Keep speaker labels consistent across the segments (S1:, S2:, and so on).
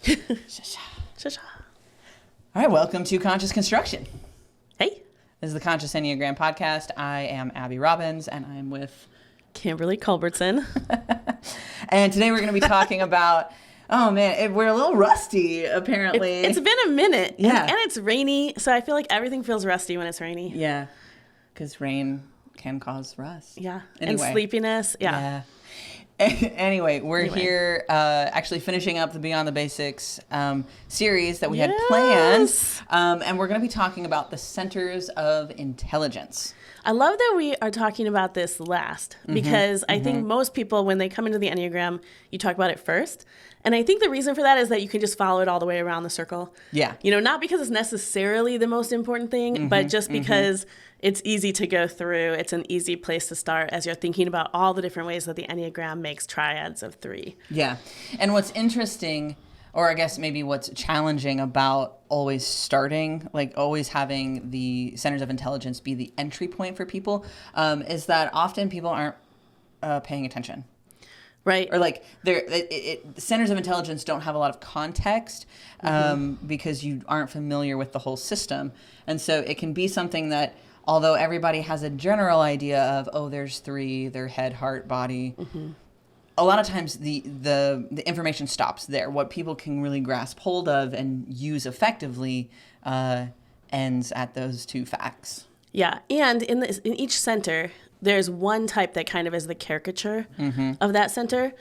S1: Shasha.
S2: All right, welcome to Conscious Construction.
S1: Hey.
S2: This is the Conscious Enneagram podcast. I am Abby Robbins, and I'm with
S1: Kimberly Culbertson.
S2: And today we're going to be talking about, we're a little rusty, apparently.
S1: It's been a minute.
S2: Yeah.
S1: And it's rainy, so I feel like everything feels rusty when it's rainy.
S2: Yeah, because rain can cause rust.
S1: Yeah.
S2: Anyway.
S1: And sleepiness. Yeah.
S2: Anyway, we're here actually finishing up the Beyond the Basics series that we had planned. And we're going to be talking about the centers of intelligence.
S1: I love that we are talking about this last because I think most people, when they come into the Enneagram, you talk about it first. And I think the reason for that is that you can just follow it all the way around the circle.
S2: Yeah.
S1: You know, not because it's necessarily the most important thing, but just because it's easy to go through. It's an easy place to start as you're thinking about all the different ways that the Enneagram makes triads of 3.
S2: Yeah. And what's interesting, or I guess maybe what's challenging about always starting, like always having the centers of intelligence be the entry point for people, is that often people aren't paying attention.
S1: Right.
S2: Or like centers of intelligence don't have a lot of context because you aren't familiar with the whole system. And so it can be something that, although everybody has a general idea of, there's 3, they're head, heart, body, a lot of times the information stops there. What people can really grasp hold of and use effectively ends at those 2 facts.
S1: Yeah. And in each center, there's one type that kind of is the caricature of that center.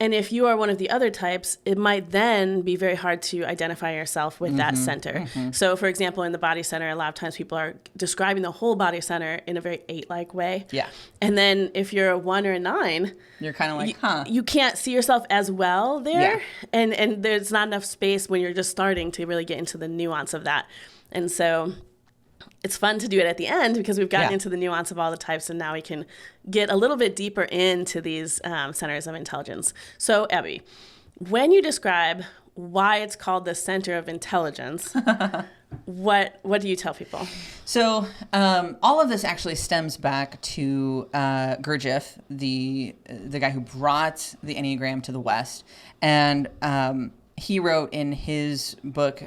S1: And if you are one of the other types, it might then be very hard to identify yourself with that center. So, for example, in the body center, a lot of times people are describing the whole body center in a very 8-like way.
S2: Yeah.
S1: And then if you're a 1 or a 9,
S2: you're kind of like,
S1: you can't see yourself as well there.
S2: Yeah.
S1: And there's not enough space when you're just starting to really get into the nuance of that. And so it's fun to do it at the end because we've gotten into the nuance of all the types, and now we can get a little bit deeper into these centers of intelligence. So, Abby, when you describe why it's called the center of intelligence, what do you tell people?
S2: So all of this actually stems back to Gurdjieff, the guy who brought the Enneagram to the West, and he wrote in his book,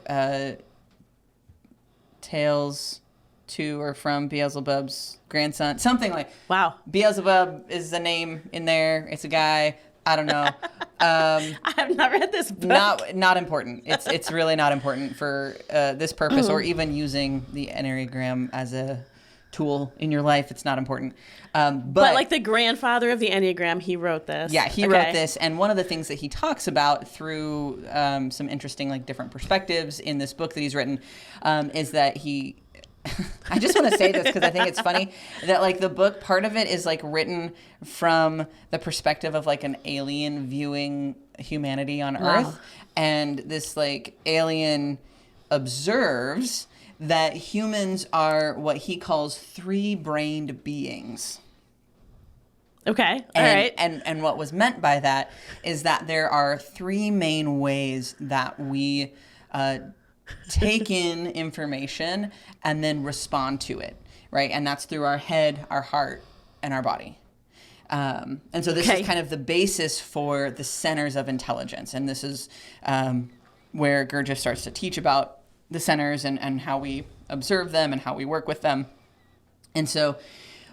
S2: Tales to or from Beelzebub's grandson, something like.
S1: Wow.
S2: Beelzebub is the name in there. It's a guy. I don't know.
S1: I have not read this book.
S2: Not important. It's really not important for this purpose or even using the Enneagram as a tool in your life. It's not important. But
S1: like the grandfather of the Enneagram, he wrote this.
S2: Yeah, he wrote this. And one of the things that he talks about through some interesting like different perspectives in this book that he's written is that he... I just want to say this because I think it's funny that like the book, part of it is like written from the perspective of like an alien viewing humanity on Earth. And this like alien observes that humans are what he calls 3-brained beings.
S1: Okay. All right.
S2: And what was meant by that is that there are 3 main ways that we take in information and then respond to it, right? And that's through our head, our heart, and our body. And so this is kind of the basis for the centers of intelligence. And this is where Gurdjieff starts to teach about the centers and how we observe them and how we work with them. And so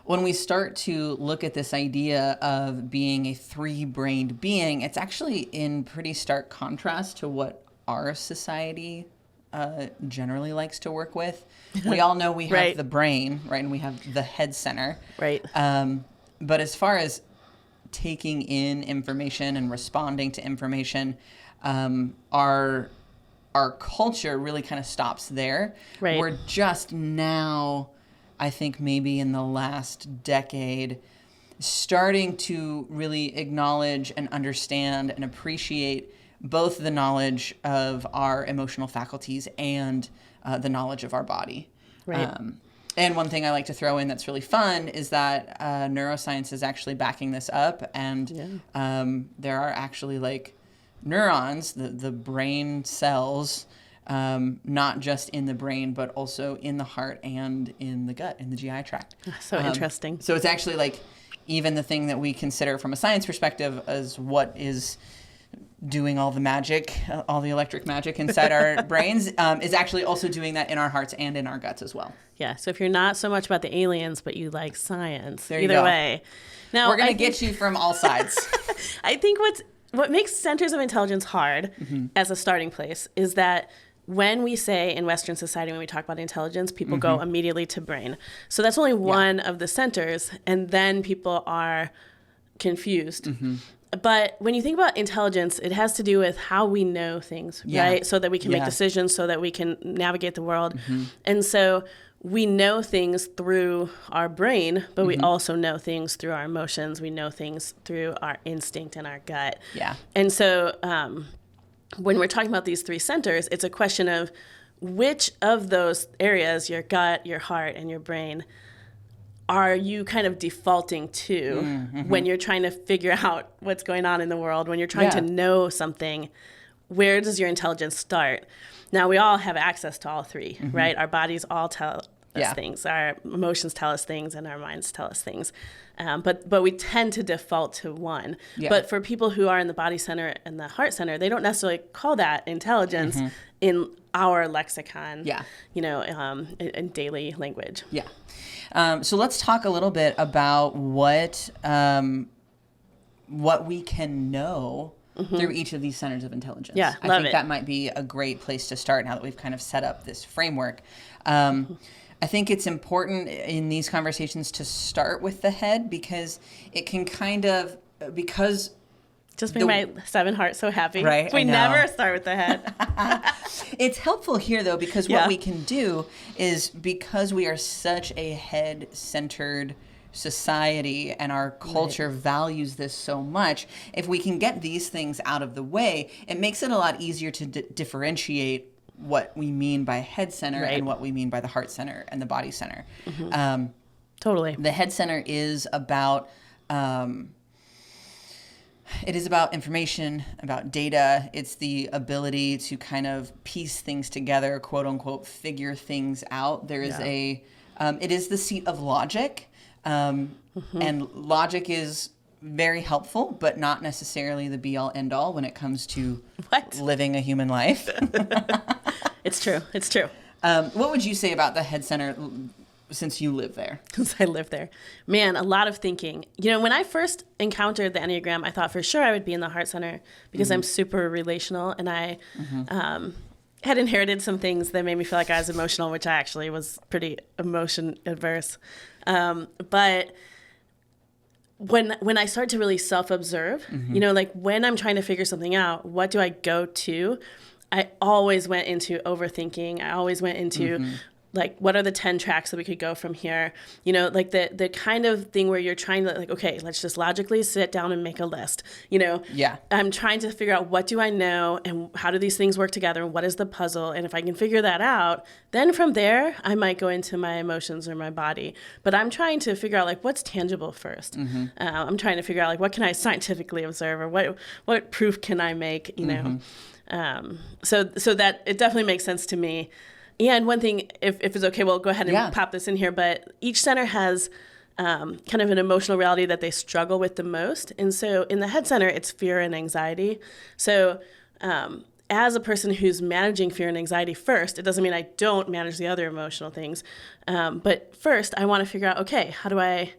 S2: when we start to look at this idea of being a 3-brained being, it's actually in pretty stark contrast to what our society generally likes to work with. We all know we have the brain, right? And we have the head center.
S1: Right.
S2: But as far as taking in information and responding to information, our culture really kind of stops there.
S1: Right.
S2: We're just now, I think maybe in the last decade, starting to really acknowledge and understand and appreciate both the knowledge of our emotional faculties and the knowledge of our body.
S1: Right.
S2: And one thing I like to throw in that's really fun is that neuroscience is actually backing this up. And there are actually like neurons, the brain cells, not just in the brain, but also in the heart and in the gut, in the GI tract.
S1: So interesting.
S2: So it's actually like even the thing that we consider from a science perspective as what is doing all the magic, all the electric magic inside our brains, is actually also doing that in our hearts and in our guts as well.
S1: Yeah. So if you're not so much about the aliens, but you like science,
S2: There you
S1: either
S2: go.
S1: way. Now,
S2: We're going to get you from all sides.
S1: I think what makes centers of intelligence hard as a starting place is that when we say in Western society, when we talk about intelligence, people go immediately to brain. So that's only one of the centers, and then people are confused. But when you think about intelligence, it has to do with how we know things, right? So that we can make decisions, so that we can navigate the world. And so we know things through our brain, but we also know things through our emotions. We know things through our instinct and our gut.
S2: Yeah.
S1: And so when we're talking about these three centers, it's a question of which of those areas, your gut, your heart, and your brain, are you kind of defaulting to when you're trying to figure out what's going on in the world, when you're trying to know something? Where does your intelligence start? Now, we all have access to all three, right? Our bodies all tell us things. Our emotions tell us things, and our minds tell us things. But we tend to default to one.
S2: Yeah.
S1: But for people who are in the body center and the heart center, they don't necessarily call that intelligence in our lexicon, in daily language.
S2: Yeah. So let's talk a little bit about what we can know through each of these centers of intelligence.
S1: Yeah,
S2: I think that might be a great place to start now that we've kind of set up this framework. I think it's important in these conversations to start with the head because it can
S1: Just made my 7 heart so happy.
S2: Right,
S1: We never start with the head.
S2: It's helpful here, though, because what we can do is, because we are such a head-centered society and our culture values this so much, if we can get these things out of the way, it makes it a lot easier to differentiate what we mean by head center and what we mean by the heart center and the body center.
S1: Totally.
S2: The head center is about... it is about information, about data. It's the ability to kind of piece things together, quote unquote, figure things out. There is it is the seat of logic. And logic is very helpful, but not necessarily the be all end all when it comes to living a human life.
S1: It's true. It's true.
S2: What would you say about the head center since you live there?
S1: Since I live there. Man, a lot of thinking. When I first encountered the Enneagram, I thought for sure I would be in the heart center because I'm super relational, and I had inherited some things that made me feel like I was emotional, which I actually was pretty emotion adverse. But when I start to really self-observe, like when I'm trying to figure something out, what do I go to? I always went into overthinking. I always went into like, what are the 10 tracks that we could go from here? Like the kind of thing where you're trying to like, okay, let's just logically sit down and make a list. I'm trying to figure out what do I know and how do these things work together and what is the puzzle? And if I can figure that out, then from there, I might go into my emotions or my body. But I'm trying to figure out like what's tangible first. I'm trying to figure out like what can I scientifically observe or what proof can I make, So that it definitely makes sense to me. And one thing, if it's okay, we'll go ahead and pop this in here, but each center has kind of an emotional reality that they struggle with the most. And so in the head center, it's fear and anxiety. So as a person who's managing fear and anxiety first, it doesn't mean I don't manage the other emotional things. But first, I want to figure out, okay, how do I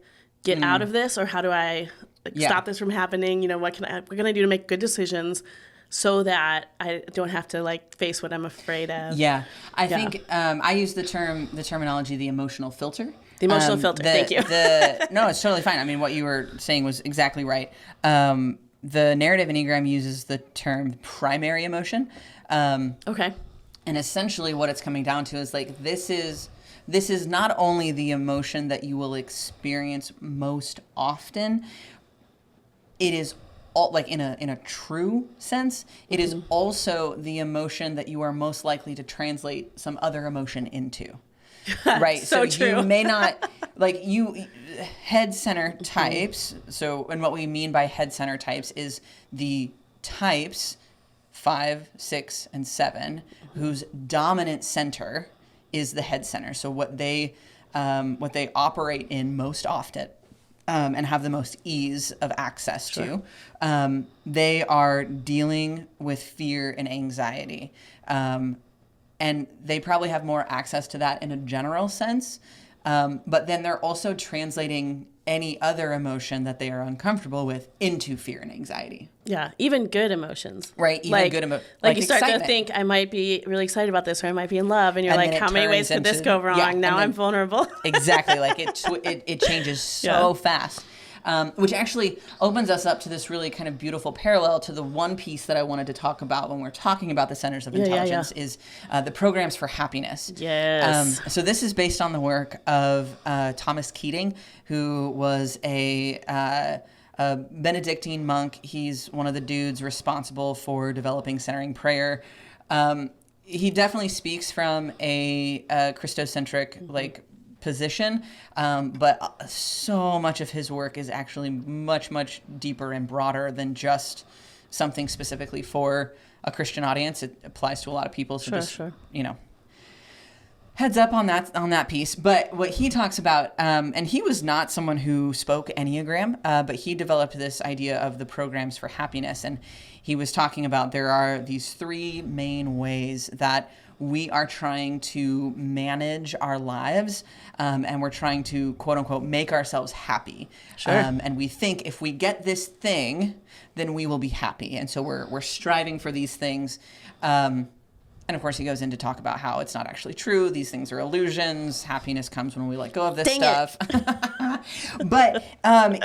S1: get out of this, or how do I stop this from happening? What can I do to make good decisions so that I don't have to like face what I'm afraid of?
S2: Yeah, I think I use the terminology, the emotional filter.
S1: The emotional filter. Thank you.
S2: No, it's totally fine. I mean, what you were saying was exactly right. The narrative Enneagram uses the term primary emotion.
S1: Okay.
S2: And essentially, what it's coming down to is like this is not only the emotion that you will experience most often. It is all, like in a true sense, it is also the emotion that you are most likely to translate some other emotion into. Right.
S1: So true.
S2: You may not like head center types. So, and what we mean by head center types is the types 5, 6, and 7 whose dominant center is the head center. So what they operate in most often and have the most ease of access to. They are dealing with fear and anxiety. And they probably have more access to that in a general sense. But then they're also translating any other emotion that they are uncomfortable with into fear and anxiety.
S1: Yeah, even good emotions.
S2: Right, even good emotions.
S1: Like you start to think, I might be really excited about this, or I might be in love, and you're like, how many ways could this go wrong? Yeah, now I'm vulnerable.
S2: Exactly, like it changes so fast. Which actually opens us up to this really kind of beautiful parallel to the one piece that I wanted to talk about when we're talking about the centers of intelligence is the programs for happiness.
S1: Yes.
S2: So this is based on the work of Thomas Keating, who was a Benedictine monk. He's one of the dudes responsible for developing centering prayer. He definitely speaks from a Christocentric position, but so much of his work is actually much, much deeper and broader than just something specifically for a Christian audience. It applies to a lot of people. So heads up on that piece. But what he talks about, and he was not someone who spoke Enneagram, but he developed this idea of the programs for happiness. And he was talking about there are these three main ways that we are trying to manage our lives, and we're trying to, quote unquote, make ourselves happy.
S1: Sure.
S2: And we think if we get this thing, then we will be happy. And so we're striving for these things. And of course, he goes in to talk about how it's not actually true. These things are illusions. Happiness comes when we let go of this stuff. But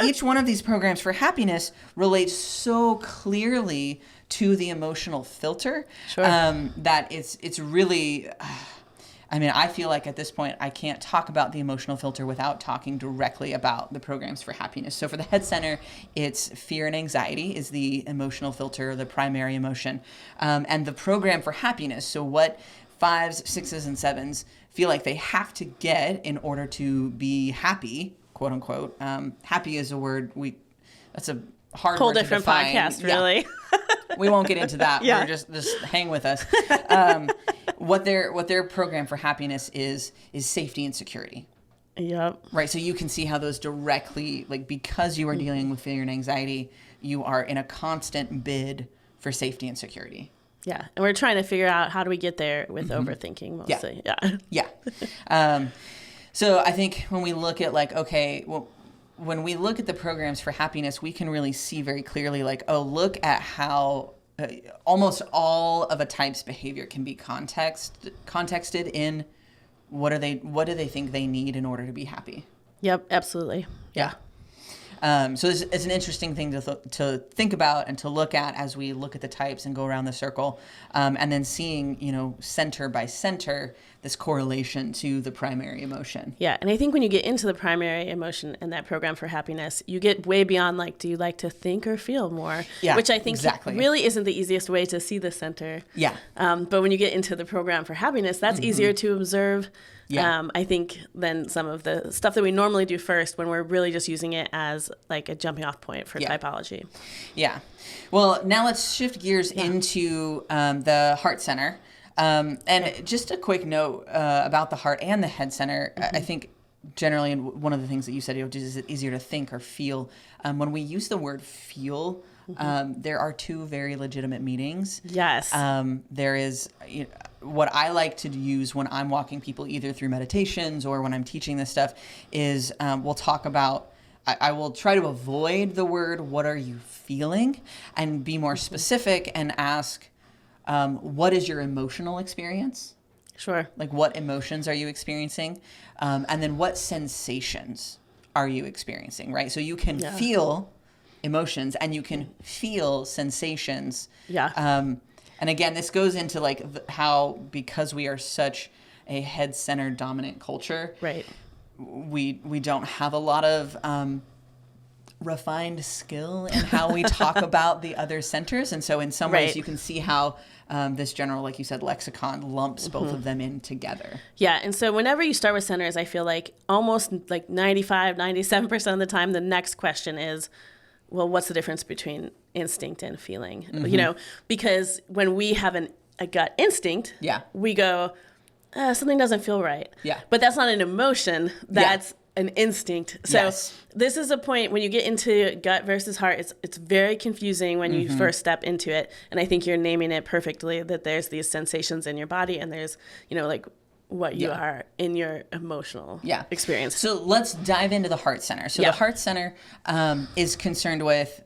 S2: each one of these programs for happiness relates so clearly to the emotional filter that it's really... I mean, I feel like at this point, I can't talk about the emotional filter without talking directly about the programs for happiness. So for the head center, it's fear and anxiety is the emotional filter, the primary emotion. And the program for happiness, so what 5s, 6s, and 7s feel like they have to get in order to be happy, quote unquote. Happy is a word, that's a hard
S1: whole
S2: word to
S1: different
S2: define.
S1: podcast, really.
S2: We won't get into that.
S1: Yeah.
S2: We're just hang with us. What their program for happiness is safety and security.
S1: Yep.
S2: Right. So you can see how those directly, like, because you are dealing with fear and anxiety, you are in a constant bid for safety and security.
S1: Yeah. And we're trying to figure out how do we get there with overthinking mostly.
S2: Yeah. So I think when we look at when we look at the programs for happiness, we can really see very clearly, look at how almost all of a type's behavior can be contexted in what do they think they need in order to be happy.
S1: Yep, absolutely. Yeah.
S2: So it's an interesting thing to think about and to look at as we look at the types and go around the circle, and then seeing, center by center, this correlation to the primary emotion.
S1: Yeah, and I think when you get into the primary emotion and that program for happiness, you get way beyond do you like to think or feel more?
S2: Yeah,
S1: which I think
S2: exactly.
S1: really isn't the easiest way to see the center.
S2: Yeah.
S1: But when you get into the program for happiness, that's easier to observe.
S2: Yeah.
S1: I think than some of the stuff that we normally do first when we're really just using it as a jumping off point for typology. Yeah.
S2: Well, now let's shift gears into the heart center. And just a quick note about the heart and the head center. I think generally, and one of the things that you said, is it easier to think or feel? When we use the word feel, there are two very legitimate meanings.
S1: Yes.
S2: There is what I like to use when I'm walking people either through meditations or when I'm teaching this stuff is we'll talk about, I will try to avoid the word, what are you feeling? And be more specific and ask, what is your emotional experience?
S1: Sure.
S2: What emotions are you experiencing? And then what sensations are you experiencing, right? So you can feel emotions and you can feel sensations.
S1: Yeah.
S2: And again, this goes into how, because we are such a head-centered dominant culture,
S1: right?
S2: We don't have a lot of refined skill in how we talk about the other centers. And so in some ways you can see how this general, like you said, lexicon lumps both of them in together.
S1: Yeah. And so whenever you start with centers, I feel almost 95, 97% of the time, the next question is, well, what's the difference between instinct and feeling? Because when we have a gut instinct, we go, something doesn't feel right.
S2: Yeah.
S1: But that's not an emotion. That's an instinct. So this is a point when you get into gut versus heart, it's very confusing when you first step into it. And I think you're naming it perfectly, that there's these sensations in your body and there's, like what you are in your emotional experience.
S2: So let's dive into the heart center. So the heart center is concerned with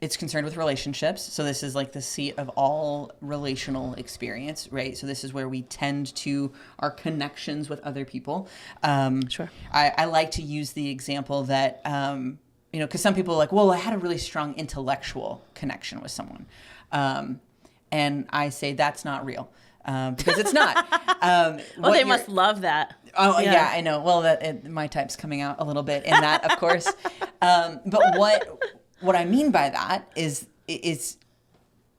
S2: it's concerned with relationships. So this is like the seat of all relational experience, right? So this is where we tend to our connections with other people.
S1: Sure.
S2: I like to use the example that, because some people are like, well, I had a really strong intellectual connection with someone. And I say that's not real. Because it's not.
S1: Well, they must love that.
S2: Oh, yeah, I know. Well, my type's coming out a little bit in that, of course. But what I mean by that is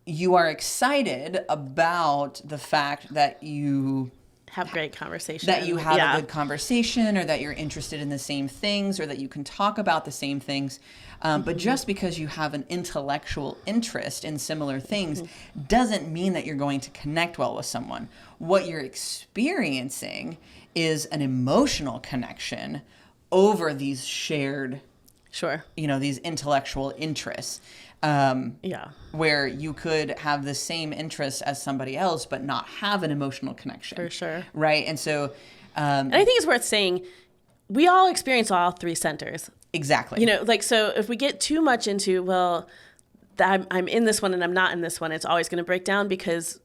S2: you are excited about the fact that you
S1: have great conversation.
S2: That you have a good conversation, or that you're interested in the same things, or that you can talk about the same things. But just because you have an intellectual interest in similar things doesn't mean that you're going to connect well with someone. What you're experiencing is an emotional connection over these shared, these intellectual interests. Where you could have the same interests as somebody else, but not have an emotional connection.
S1: For sure.
S2: Right. And so,
S1: and I think it's worth saying, we all experience all three centers.
S2: Exactly.
S1: So if we get too much into, well, I'm in this one and I'm not in this one, it's always going to break down, because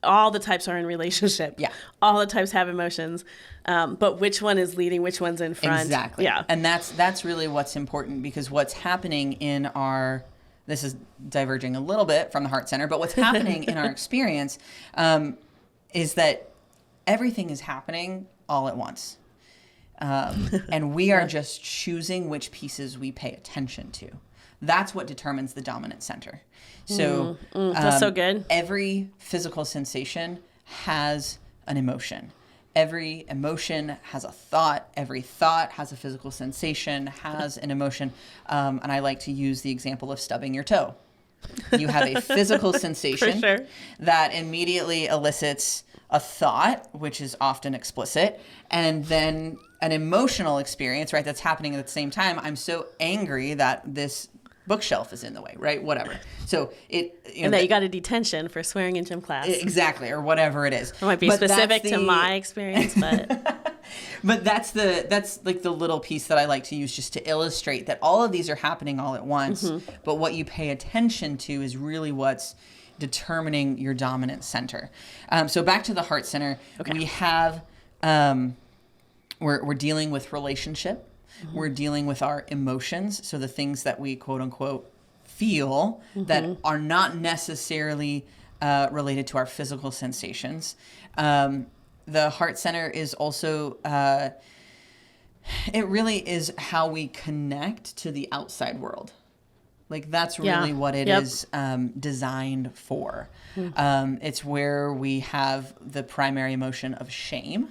S1: all the types are in relationship. Yeah. All the types have emotions. But which one is leading, which one's in front?
S2: Exactly. Yeah. And that's really what's important, because what's happening in this is diverging a little bit from the heart center, but what's happening in our experience is that everything is happening all at once. And we are just choosing which pieces we pay attention to. That's what determines the dominant center. So
S1: that's so good.
S2: Every physical sensation has an emotion. Every emotion has a thought. Every thought has a physical sensation, has an emotion. And I like to use the example of stubbing your toe. You have a physical sensation that immediately elicits a thought, which is often explicit, and then an emotional experience, right, that's happening at the same time. I'm so angry that this bookshelf is in the way, right? Whatever. So
S1: and that you got a detention for swearing in gym class.
S2: Exactly, or whatever it is.
S1: It might be specific to my experience, but
S2: but that's like the little piece that I like to use just to illustrate that all of these are happening all at once. But what you pay attention to is really what's determining your dominant center. So back to the heart center, we have we're dealing with relationship. We're dealing with our emotions, so the things that we quote unquote feel that are not necessarily related to our physical sensations. The heart center is also, it really is how we connect to the outside world. Like that's really what it is designed for. It's where we have the primary emotion of shame.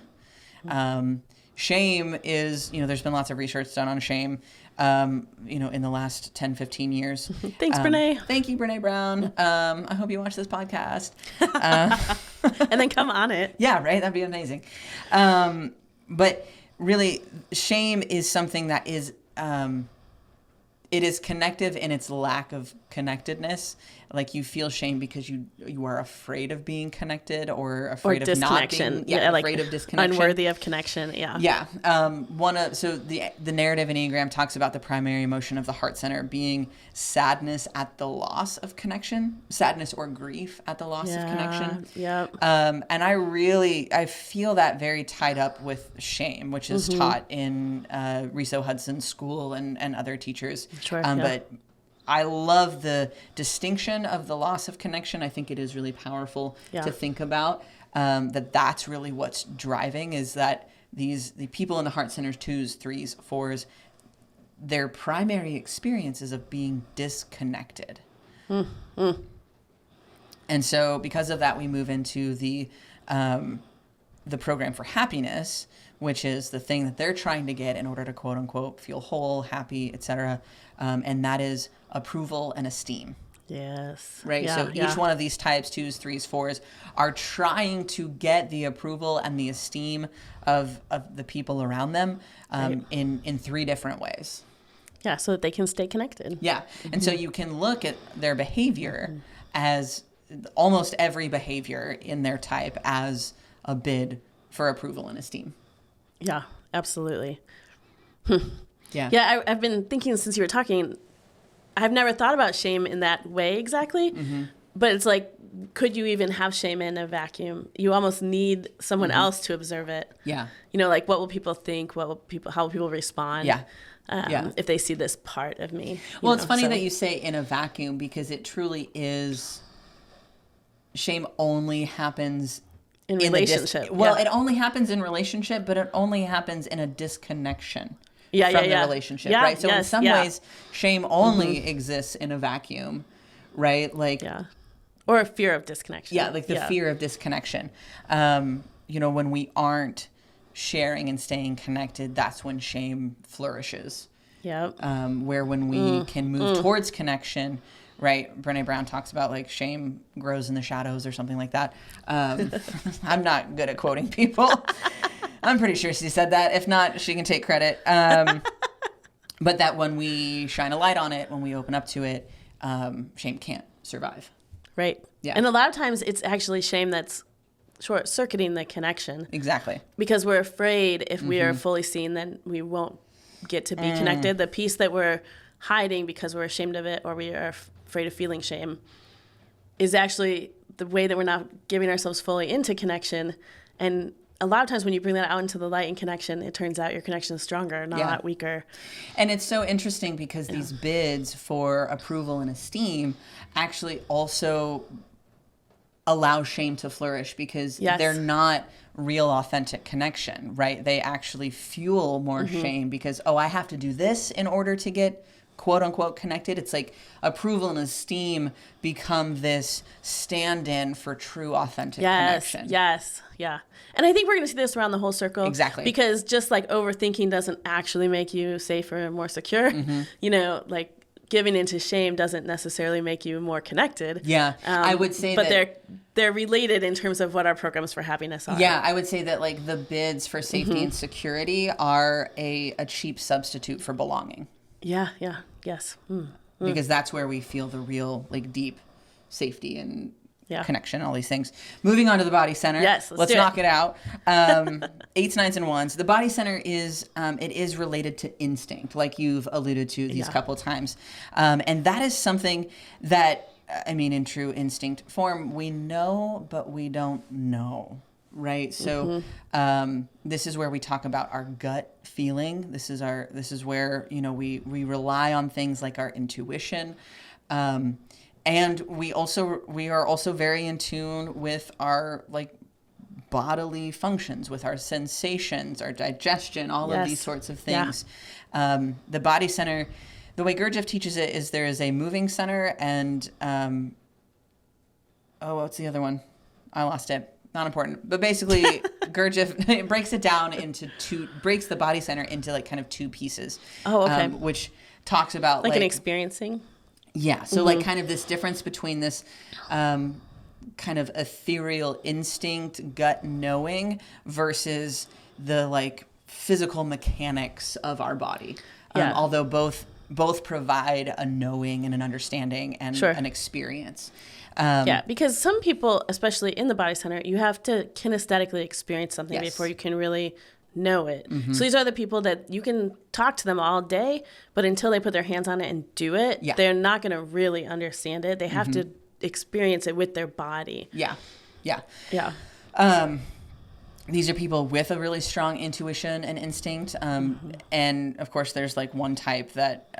S2: Shame is, there's been lots of research done on shame, in the last 10, 15 years.
S1: Thanks, Brene.
S2: Thank you, Brene Brown. I hope you watch this podcast.
S1: And then come on it.
S2: Yeah, right? That'd be amazing. But really, shame is something that is, it is connective in its lack of connectedness. Like you feel shame because you are afraid of being connected or afraid of not being, afraid of disconnection.
S1: Unworthy of connection, yeah.
S2: Yeah. So the narrative Enneagram talks about the primary emotion of the heart center being sadness at the loss of connection, sadness or grief at the loss of connection.
S1: Yep.
S2: And I feel that very tied up with shame, which is taught in Riso Hudson's school and other teachers.
S1: Sure,
S2: But I love the distinction of the loss of connection. I think it is really powerful to think about that's really what's driving, is that the people in the heart centers, 2s, 3s, 4s, their primary experience is of being disconnected. And so because of that, we move into the program for happiness, which is the thing that they're trying to get in order to quote unquote feel whole, happy, etc. And that is approval and esteem.
S1: Yes.
S2: Right.
S1: Yeah,
S2: So
S1: yeah.
S2: each one of these types, 2s, 3s, 4s, are trying to get the approval and the esteem of the people around them
S1: Right.
S2: in 3 different ways.
S1: Yeah, so that they can stay connected.
S2: Yeah. And so you can look at their behavior as almost every behavior in their type as a bid for approval and esteem.
S1: Yeah, absolutely.
S2: Yeah.
S1: Yeah, I've been thinking since you were talking, I've never thought about shame in that way exactly. But it's like, could you even have shame in a vacuum? You almost need someone else to observe it.
S2: Yeah.
S1: You know, like what will people think? How will people respond?
S2: Yeah.
S1: If they see this part of me.
S2: Well, it's funny that you say in a vacuum, because it truly is. Shame only happens
S1: in relationship.
S2: It only happens in relationship, but it only happens in a disconnection from the relationship, right? So in some ways, shame only exists in a vacuum, right? Like,
S1: or a fear of disconnection.
S2: Yeah, like the fear of disconnection. When we aren't sharing and staying connected, that's when shame flourishes.
S1: Yeah.
S2: Where when we can move towards connection, right? Brené Brown talks about like shame grows in the shadows or something like that. I'm not good at quoting people. I'm pretty sure she said that. If not, she can take credit. But that when we shine a light on it, when we open up to it, shame can't survive.
S1: Right.
S2: Yeah.
S1: And a lot of times it's actually shame that's short-circuiting the connection.
S2: Exactly.
S1: Because we're afraid if we are fully seen, then we won't get to be connected. The piece that we're hiding because we're ashamed of it or we are afraid of feeling shame is actually the way that we're not giving ourselves fully into connection. And a lot of times when you bring that out into the light and connection, it turns out your connection is stronger, not weaker. And
S2: it's so interesting because these bids for approval and esteem actually also allow shame to flourish because they're not real authentic connection, right? They actually fuel more shame because, I have to do this in order to get quote unquote connected. It's like approval and esteem become this stand-in for true authentic connection.
S1: Yes. Yeah. And I think we're going to see this around the whole circle.
S2: Exactly.
S1: Because just like overthinking doesn't actually make you safer and more secure, like giving into shame doesn't necessarily make you more connected.
S2: Yeah. I would say
S1: but they're related in terms of what our programs for happiness are.
S2: Yeah, I would say that like the bids for safety and security are a cheap substitute for belonging.
S1: Yeah, yes.
S2: Because that's where we feel the real like deep safety and connection, all these things. Moving on to the body center.
S1: Yes,
S2: let's knock it out. 8s, 9s, and 1s. The body center is it is related to instinct, like you've alluded to these couple times, and that is something that in true instinct form, we know, but we don't know. Right. So this is where we talk about our gut feeling. This is where, we rely on things like our intuition. And we are also very in tune with our like bodily functions, with our sensations, our digestion, all of these sorts of things. The body center, the way Gurdjieff teaches it is there is a moving center and, what's the other one? I lost it. Not important, but basically Gurdjieff breaks it down into breaks the body center into like kind of 2 pieces.
S1: Oh, okay.
S2: Which talks about
S1: like an experiencing.
S2: Yeah. So like kind of this difference between this kind of ethereal instinct, gut knowing versus the like physical mechanics of our body. Although both provide a knowing and an understanding and an experience.
S1: Because some people, especially in the body center, you have to kinesthetically experience something before you can really know it. So these are the people that you can talk to them all day, but until they put their hands on it and do it, they're not going to really understand it. They have to experience it with their body.
S2: Yeah. These are people with a really strong intuition and instinct. And of course, there's like one type that,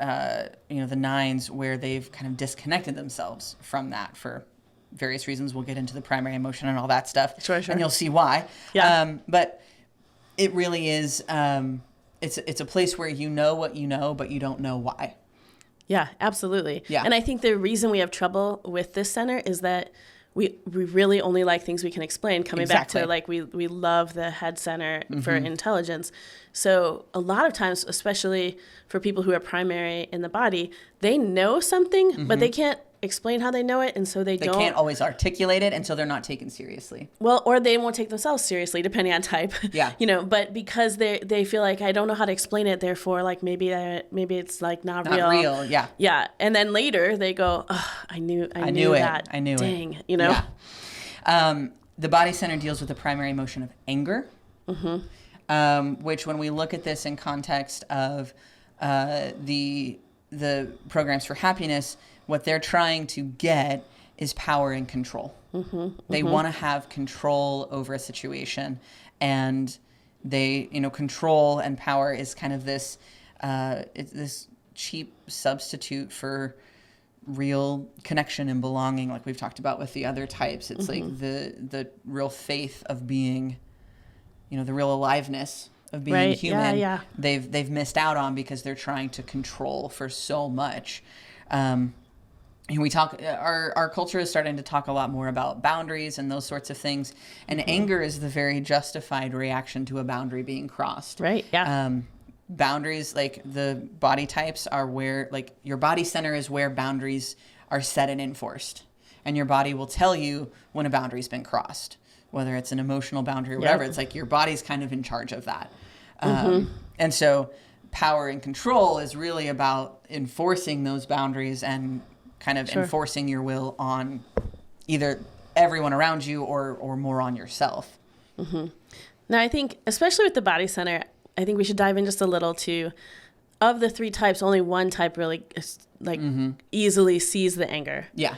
S2: the 9s, where they've kind of disconnected themselves from that for various reasons. We'll get into the primary emotion and all that stuff.
S1: Sure.
S2: And you'll see why. But it really is, it's a place where you know what you know, but you don't know why.
S1: Yeah, absolutely.
S2: Yeah.
S1: And I think the reason we have trouble with this center is that we really only like things we can explain, coming back to like we love the head center for intelligence. So a lot of times, especially for people who are primary in the body, they know something, but they can't explain how they know it, and so they don't.
S2: Can't always articulate it, and so they're not taken seriously.
S1: Well, or they won't take themselves seriously, depending on type.
S2: Yeah.
S1: But because they feel like I don't know how to explain it, therefore, like maybe it's like not real.
S2: Not real, yeah.
S1: Yeah, and then later they go, oh, I knew that.
S2: I knew it.
S1: Dang,
S2: Yeah. The body center deals with the primary emotion of anger, which when we look at this in context of the programs for happiness, what they're trying to get is power and control. They want to have control over a situation, and they, control and power is kind of this, it's this cheap substitute for real connection and belonging, like we've talked about with the other types. It's like the real faith of being, the real aliveness of being human.
S1: Yeah.
S2: They've missed out on because they're trying to control for so much. And we talk, our culture is starting to talk a lot more about boundaries and those sorts of things. And anger is the very justified reaction to a boundary being crossed.
S1: Right. Yeah.
S2: Boundaries, like the body types, are where, like, your body center is where boundaries are set and enforced. And your body will tell you when a boundary's been crossed, whether it's an emotional boundary or whatever. It's like your body's kind of in charge of that. And so power and control is really about enforcing those boundaries and kind of enforcing your will on either everyone around you or more on yourself.
S1: Now, I think, especially with the body center, I think we should dive in just a little to, of the three types, only one type really easily sees the anger.
S2: Yeah.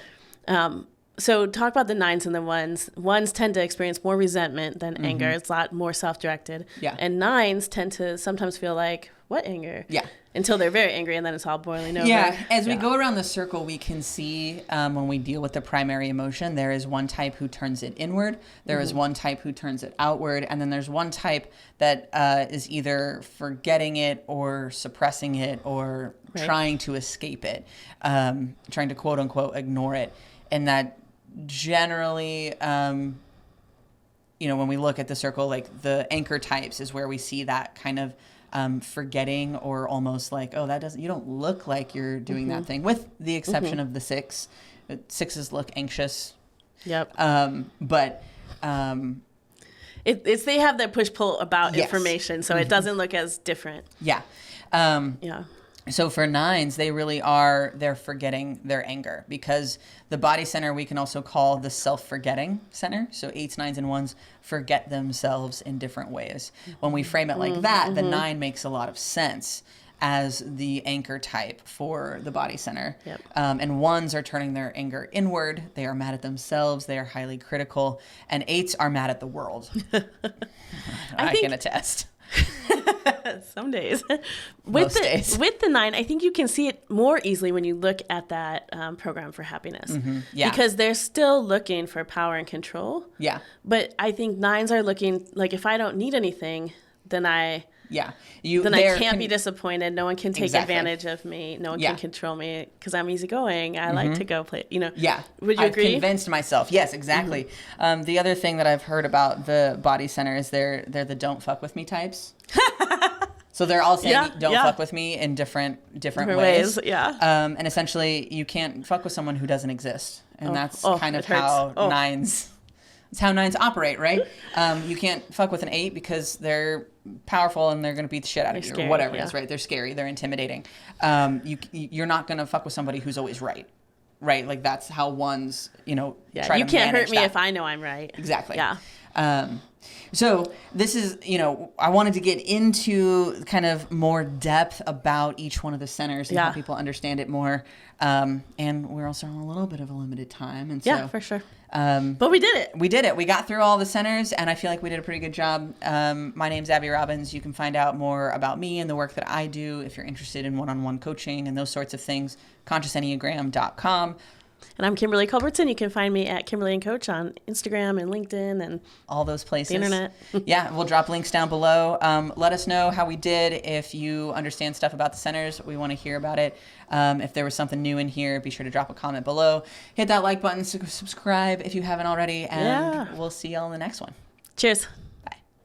S1: So talk about the 9s and the 1s. 1s tend to experience more resentment than anger. It's a lot more self-directed.
S2: Yeah.
S1: And 9s tend to sometimes feel like, what anger?
S2: Yeah.
S1: Until they're very angry, and then it's all boiling over.
S2: Yeah. As we go around the circle, we can see when we deal with the primary emotion, there is one type who turns it inward. There is one type who turns it outward. And then there's one type that is either forgetting it or suppressing it or trying to escape it, trying to quote unquote ignore it. And that generally, when we look at the circle, like the anchor types is where we see that kind of forgetting, or almost like, oh, you don't look like you're doing that thing, with the exception of the 6. 6s look anxious.
S1: Yep.
S2: But
S1: it's they have that push-pull about information, so it doesn't look as different.
S2: Yeah. So for 9s, they're forgetting their anger, because the body center we can also call the self-forgetting center. So 8s, 9s, and 1s forget themselves in different ways. When we frame it like that, the 9 makes a lot of sense as the anchor type for the body center.
S1: Yep.
S2: And 1s are turning their anger inward. They are mad at themselves. They are highly critical. And 8s are mad at the world. I can attest.
S1: Some days.
S2: Most days.
S1: With the 9, I think you can see it more easily when you look at that program for happiness.
S2: Yeah.
S1: Because they're still looking for power and control.
S2: Yeah.
S1: But I think 9s are looking, like, if I don't need anything, then I can't be disappointed. No one can take advantage of me. No one can control me because I'm easygoing. I like to go play,
S2: Yeah.
S1: Would you agree?
S2: I've convinced myself. Yes, exactly. The other thing that I've heard about the body center is they're the don't fuck with me types. So they're all saying don't fuck with me in different ways.
S1: Yeah.
S2: And essentially you can't fuck with someone who doesn't exist. And that's kind of how 9s... It's how 9s operate, right? You can't fuck with an 8 because they're powerful and they're going to beat the shit out of you, or whatever it is, right? They're scary. They're intimidating. You're not going to fuck with somebody who's always right? Like, that's how 1s, try to manage that.
S1: You can't hurt me if I know I'm right.
S2: Exactly.
S1: Yeah.
S2: So this is, I wanted to get into kind of more depth about each one of the centers and how people understand it more. And we're also on a little bit of a limited time. And so,
S1: for sure. But we did it.
S2: We did it. We got through all the centers, and I feel like we did a pretty good job. My name's Abby Robbins. You can find out more about me and the work that I do if you're interested in one-on-one coaching and those sorts of things. ConsciousEnneagram.com.
S1: And I'm Kimberly Culbertson. You can find me at Kimberly and Coach on Instagram and LinkedIn and
S2: all those places.
S1: The internet.
S2: Yeah, we'll drop links down below. Let us know how we did. If you understand stuff about the centers, we want to hear about it. If there was something new in here, be sure to drop a comment below. Hit that like button, subscribe if you haven't already, and we'll see y'all in the next one.
S1: Cheers.